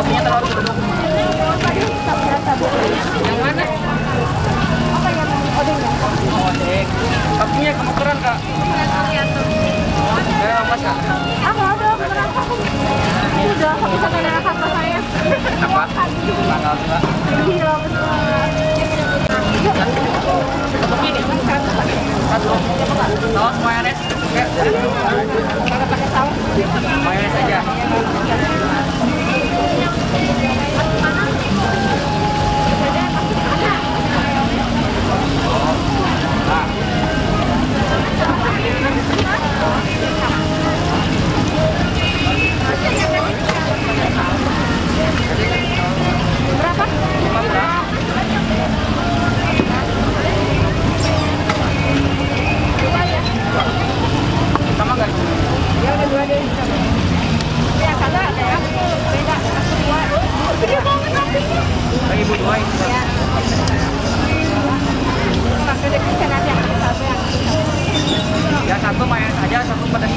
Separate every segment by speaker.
Speaker 1: Sapinya telur jeruk. Yang mana?
Speaker 2: Apa yang odengnya?
Speaker 1: Oh, odeng. Sapinya kemekaran, Kak. Kayak apa, Kak?
Speaker 2: Ada beneran aku. Udah bisa kenal kakak saya.
Speaker 1: Apa? Tanggal 2.
Speaker 2: Iya betul.
Speaker 1: Begini. Satu. Saus mayones.
Speaker 2: Pakai saus.
Speaker 1: Mayones aja.
Speaker 2: Berapa?
Speaker 1: 15.
Speaker 2: Dua ya.
Speaker 1: Sama nggak?
Speaker 2: Ya udah dua deh. Ya kata ada ya. Beda. Aku dua. Gede banget apinya.
Speaker 1: Ibu 2 ini.
Speaker 2: Ya. Pakai dekat nanti aku satu yang.
Speaker 1: Ya satu mayones aja, satu pedas.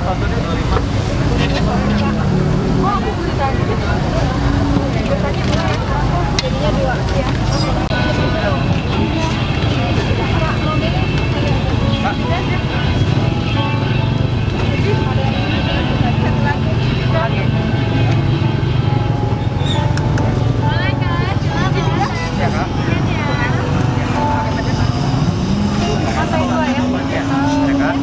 Speaker 1: satu deh 25.
Speaker 2: Oh, aku beli tadi. Biasanya boleh. Jadinya 2 ya.
Speaker 1: Pak, lagi. Ya, Kak.
Speaker 2: Masa itu ya?
Speaker 1: Ya, ya, Kak.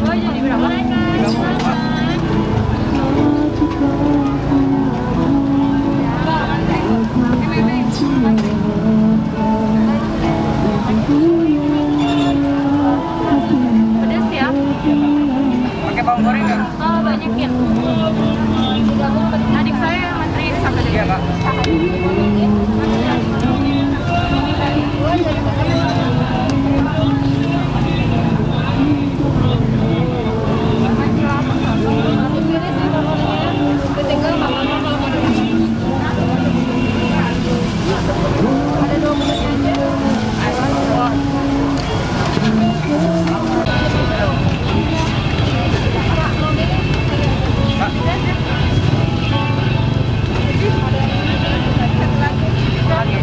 Speaker 2: Oh, jadi berapa?
Speaker 1: 30, Pak.
Speaker 2: Pedas ya?
Speaker 1: Pakai bawang goreng nggak?
Speaker 2: Oh, banyakin. Adik saya yang antri sampai
Speaker 1: Iya, Kak.
Speaker 2: Ada 2 menit aja.
Speaker 1: Pak, lagi.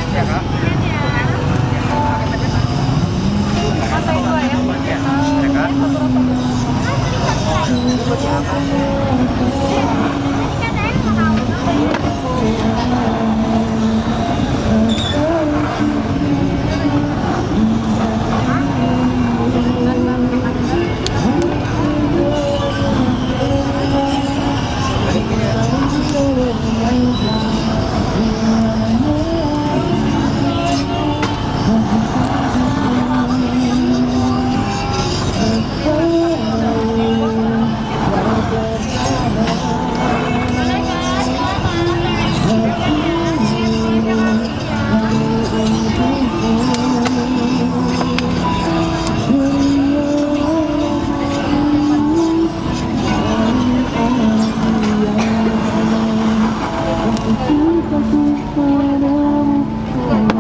Speaker 1: Ya, Kak.
Speaker 2: Masa itu ya?
Speaker 1: Ya, ya, Kak.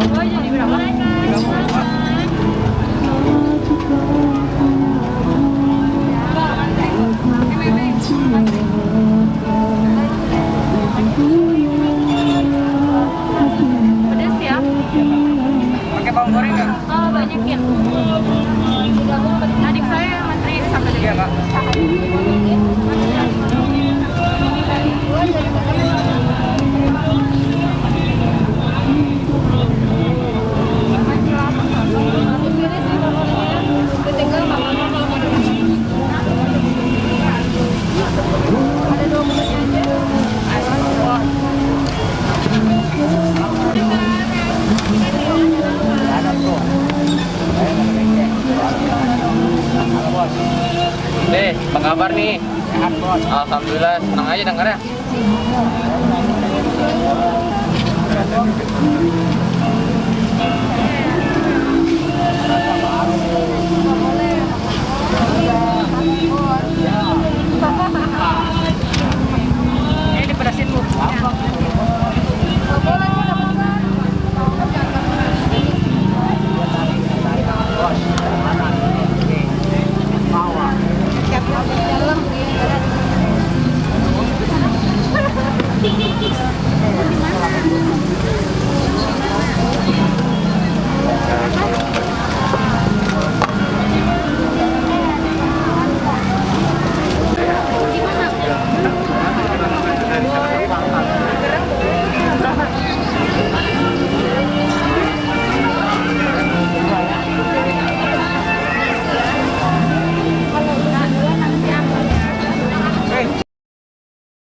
Speaker 2: Oh, jadi berapa?
Speaker 1: 30, Pak.
Speaker 2: Pedas ya?
Speaker 1: Pakai bawang goreng nggak?
Speaker 2: Oh, banyakin. Adik saya yang antri sampai
Speaker 1: Iya, Kak.
Speaker 2: Ada 2 menit aja.
Speaker 1: Deh, apa kabar nih? Sehat, Bos. Alhamdulillah, senang aja dengarnya.